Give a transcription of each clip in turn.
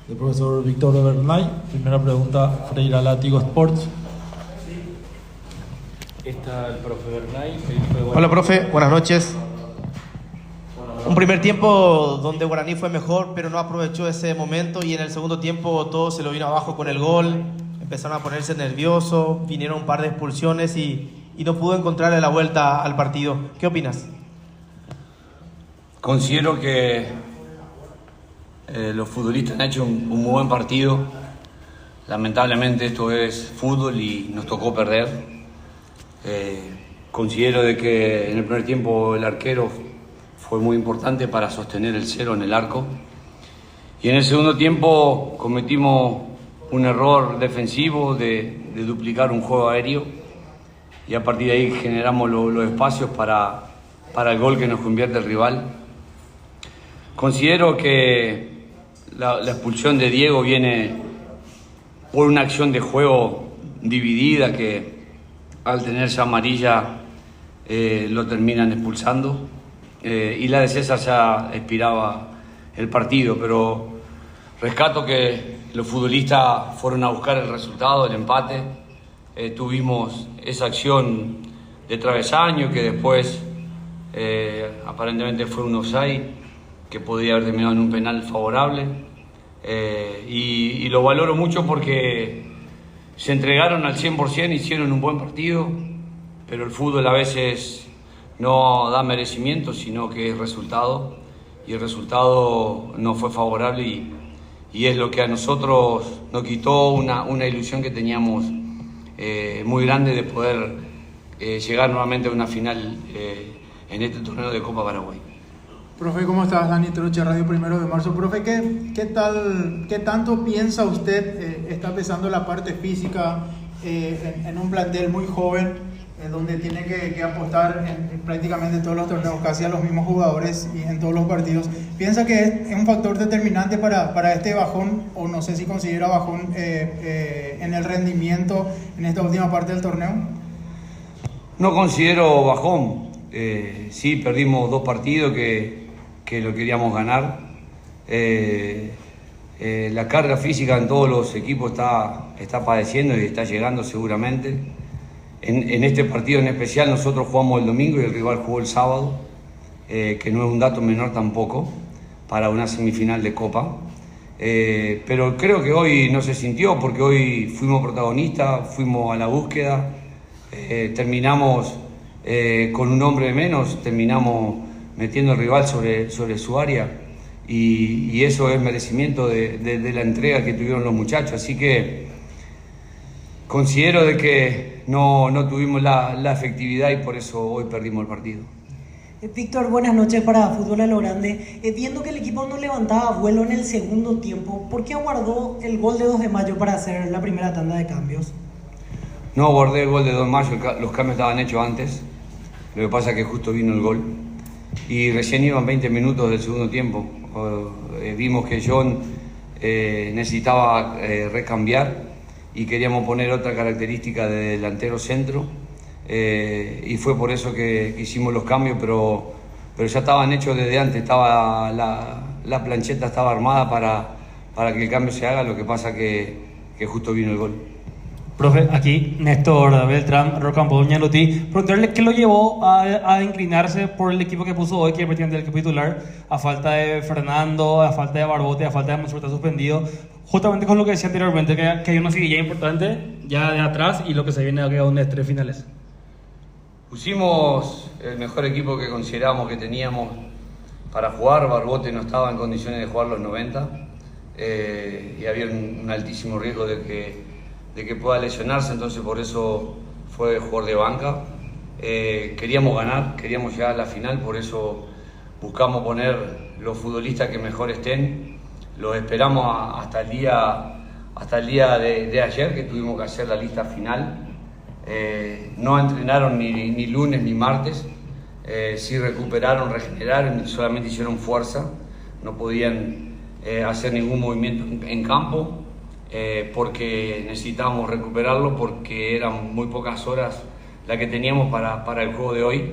del profesor Víctor Bernay. Primera pregunta, Freira Látigo Sports. Está el profe Bernay. Hola, profe, buenas noches. Un primer tiempo donde Guaraní fue mejor, pero no aprovechó ese momento, y en el segundo tiempo todo se lo vino abajo con el gol. Empezaron a ponerse nerviosos, vinieron un par de expulsiones y no pudo encontrarle la vuelta al partido. ¿Qué opinas? Considero que los futbolistas han hecho un muy buen partido. Lamentablemente esto es fútbol y nos tocó perder. Considero de que en el primer tiempo el arquero fue muy importante para sostener el cero en el arco. Y en el segundo tiempo cometimos un error defensivo de duplicar un juego aéreo. Y a partir de ahí generamos los espacios para el gol que nos convierte el rival. Considero que la expulsión de Diego viene por una acción de juego dividida que al tener ya amarilla lo terminan expulsando. Y la de César ya expiraba el partido, pero rescato que los futbolistas fueron a buscar el resultado, el empate. Tuvimos esa acción de travesaño que después aparentemente fue un offside que podía haber terminado en un penal favorable. Y lo valoro mucho porque se entregaron al 100%, hicieron un buen partido, pero el fútbol a veces no da merecimiento, sino que es resultado, y el resultado no fue favorable y es lo que a nosotros nos quitó una ilusión que teníamos muy grande de poder llegar nuevamente a una final en este torneo de Copa Paraguay. Profe, ¿cómo estás? Dani Troche, Radio Primero de Marzo. Profe, ¿qué tanto piensa usted está pesando la parte física en un plantel muy joven, donde tiene que apostar en prácticamente todos los torneos, casi a los mismos jugadores y en todos los partidos? ¿Piensa que es un factor determinante para este bajón, o no sé si considera bajón en el rendimiento en esta última parte del torneo? No considero bajón. Sí, perdimos 2 partidos que lo queríamos ganar. La carga física en todos los equipos está padeciendo y está llegando seguramente. En este partido en especial nosotros jugamos el domingo y el rival jugó el sábado, que no es un dato menor tampoco para una semifinal de Copa. Pero creo que hoy no se sintió, porque hoy fuimos protagonistas, fuimos a la búsqueda, terminamos con un hombre menos, terminamos metiendo al rival sobre su área, y eso es merecimiento de la entrega que tuvieron los muchachos. Así que considero de que no tuvimos la efectividad y por eso hoy perdimos el partido. Víctor, buenas noches para Fútbol a lo Grande. Viendo que el equipo no levantaba vuelo en el segundo tiempo, ¿por qué aguardó el gol de 2 de mayo para hacer la primera tanda de cambios? No aguardé el gol de 2 de mayo, los cambios estaban hechos antes. Lo que pasa es que justo vino el gol y recién iban 20 minutos del segundo tiempo. Vimos que John necesitaba recambiar y queríamos poner otra característica de delantero centro, y fue por eso que hicimos los cambios, pero ya estaban hechos desde antes. Estaba la plancheta estaba armada para que el cambio se haga. Lo que pasa que justo vino el gol. Profe, aquí Néstor Beltrán, Rocampo Ñaluti, preguntarle qué lo llevó a inclinarse por el equipo que puso hoy, que es prácticamente el equipo titular, a falta de Fernando, a falta de Barbote, a falta de Monsueta suspendido, justamente con lo que decía anteriormente, que hay una seguilla importante ya de atrás y lo que se viene a quedar unas 3 finales. Pusimos el mejor equipo que consideramos que teníamos para jugar. Barbote no estaba en condiciones de jugar los 90, y había un altísimo riesgo de que pueda lesionarse, entonces por eso fue jugador de banca. Queríamos ganar, queríamos llegar a la final, por eso buscamos poner los futbolistas que mejor estén. Los esperamos hasta el día de ayer, que tuvimos que hacer la lista final. No entrenaron ni lunes ni martes, sí recuperaron, regeneraron, solamente hicieron fuerza, no podían hacer ningún movimiento en campo. Porque necesitábamos recuperarlo, porque eran muy pocas horas las que teníamos para el juego de hoy,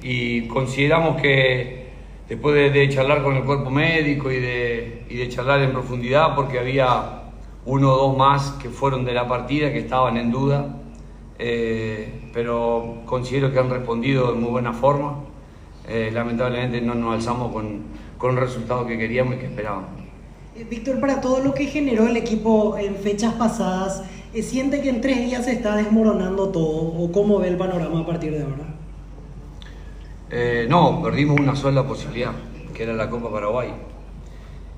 y consideramos que después de charlar con el cuerpo médico y de charlar en profundidad, porque había uno o dos más que fueron de la partida que estaban en duda, pero considero que han respondido de muy buena forma. Lamentablemente no nos alzamos con el resultado que queríamos y que esperábamos. Víctor, para todo lo que generó el equipo en fechas pasadas, ¿siente que en 3 días se está desmoronando todo o cómo ve el panorama a partir de ahora? No, perdimos una sola posibilidad, que era la Copa Paraguay.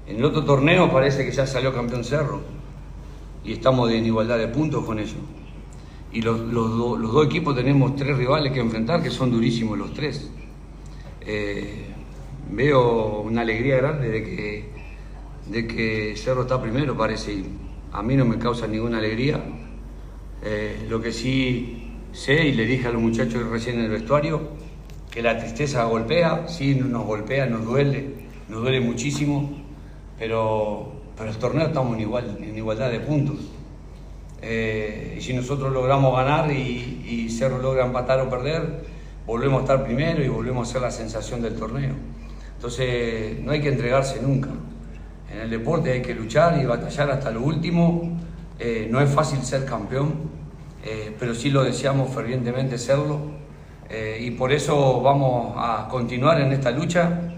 En el otro torneo parece que ya salió campeón Cerro y estamos en igualdad de puntos con ellos. Y los dos equipos tenemos 3 rivales que enfrentar que son durísimos los 3. Veo una alegría grande de que Cerro está primero, parece, y a mí no me causa ninguna alegría. Lo que sí sé, y le dije a los muchachos recién en el vestuario, que la tristeza golpea, sí, nos golpea, nos duele muchísimo, pero el torneo estamos en igualdad de puntos. Y si nosotros logramos ganar y Cerro logra empatar o perder, volvemos a estar primero y volvemos a ser la sensación del torneo. Entonces no hay que entregarse nunca. En el deporte hay que luchar y batallar hasta lo último. No es fácil ser campeón, pero sí lo deseamos fervientemente serlo. Y por eso vamos a continuar en esta lucha.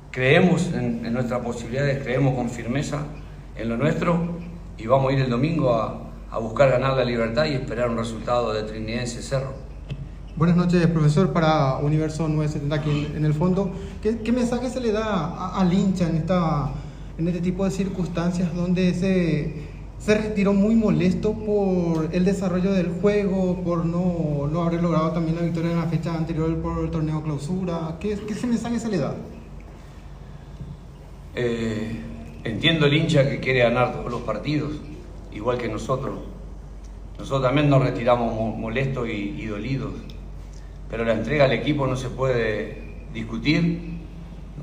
Creemos en nuestras posibilidades, creemos con firmeza en lo nuestro y vamos a ir el domingo a buscar ganar la Libertad y esperar un resultado de Trinidense Cerro. Buenas noches, profesor, para Universo 970 aquí en el fondo. ¿Qué mensaje se le da al hincha en este tipo de circunstancias donde se retiró muy molesto por el desarrollo del juego, por no haber logrado también la victoria en la fecha anterior por el torneo clausura? ¿Qué mensaje se le da? Entiendo el hincha que quiere ganar todos los partidos, igual que nosotros. Nosotros también nos retiramos molestos y dolidos, pero la entrega al equipo no se puede discutir.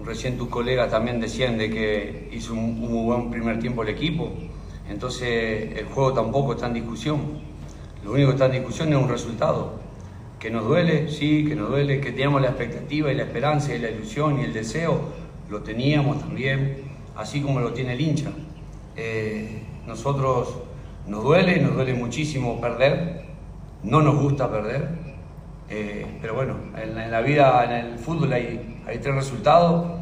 Recién tus colegas también decían de que hizo un muy buen primer tiempo el equipo. Entonces el juego tampoco está en discusión. Lo único que está en discusión es un resultado. Que nos duele, sí, que nos duele, que teníamos la expectativa y la esperanza y la ilusión y el deseo, lo teníamos también, así como lo tiene el hincha. Nosotros nos duele muchísimo perder, no nos gusta perder, pero bueno, en la vida, en el fútbol hay 3 resultados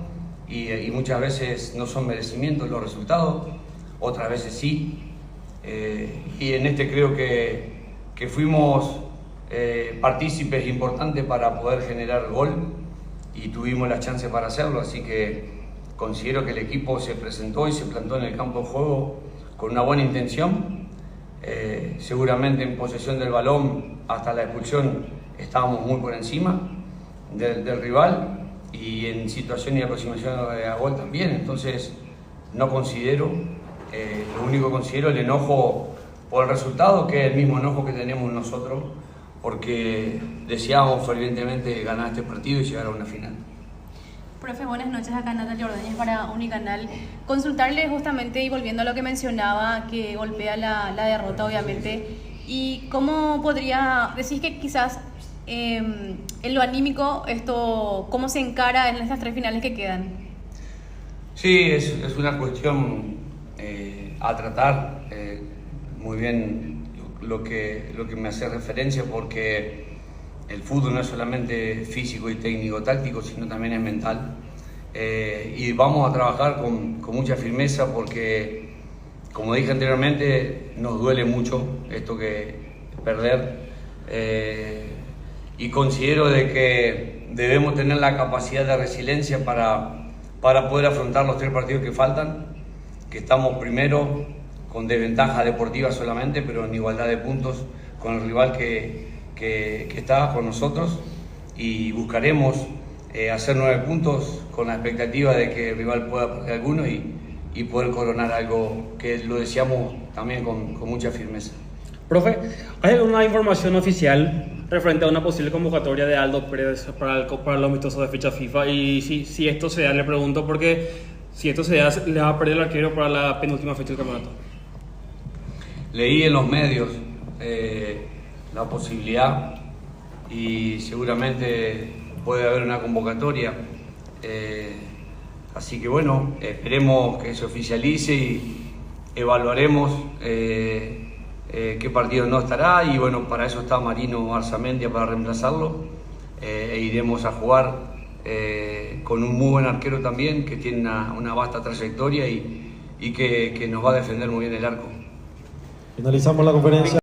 y muchas veces no son merecimientos los resultados. Otras veces sí, y en este creo que fuimos partícipes importantes para poder generar gol y tuvimos la chance para hacerlo, así que considero que el equipo se presentó y se plantó en el campo de juego con una buena intención. Seguramente en posesión del balón hasta la expulsión estábamos muy por encima del rival y en situación y aproximación a gol también, entonces no considero. Lo único que considero el enojo por el resultado, que es el mismo enojo que tenemos nosotros, porque deseábamos fervientemente ganar este partido y llegar a una final. Profe, buenas noches, acá Natalia Ordóñez para Unicanal. Consultarle justamente y volviendo a lo que mencionaba, que golpea la derrota obviamente, y cómo podría decir que quizás en lo anímico esto, cómo se encara en estas 3 finales que quedan. Sí, es una cuestión a tratar, muy bien lo que me hace referencia, porque el fútbol no es solamente físico y técnico táctico, sino también es mental, y vamos a trabajar con mucha firmeza porque, como dije anteriormente, nos duele mucho esto que perder, y considero de que debemos tener la capacidad de resiliencia para poder afrontar los 3 partidos que faltan, que estamos primero con desventaja deportiva solamente, pero en igualdad de puntos con el rival que está con nosotros, y buscaremos hacer 9 puntos con la expectativa de que el rival pueda perder alguno y poder coronar algo que lo deseamos también con mucha firmeza. Profe, ¿hay alguna información oficial referente a una posible convocatoria de Aldo Pérez para el amistoso de fecha FIFA? Y si esto se da, le pregunto porque si esto se da, le va a perder el arquero para la penúltima fecha del campeonato. Leí en los medios la posibilidad y seguramente puede haber una convocatoria. Así que bueno, esperemos que se oficialice y evaluaremos qué partido no estará, y bueno, para eso está Marino Arzamendia para reemplazarlo, e iremos a jugar con un muy buen arquero también, que tiene una vasta trayectoria y que nos va a defender muy bien el arco. Finalizamos la conferencia.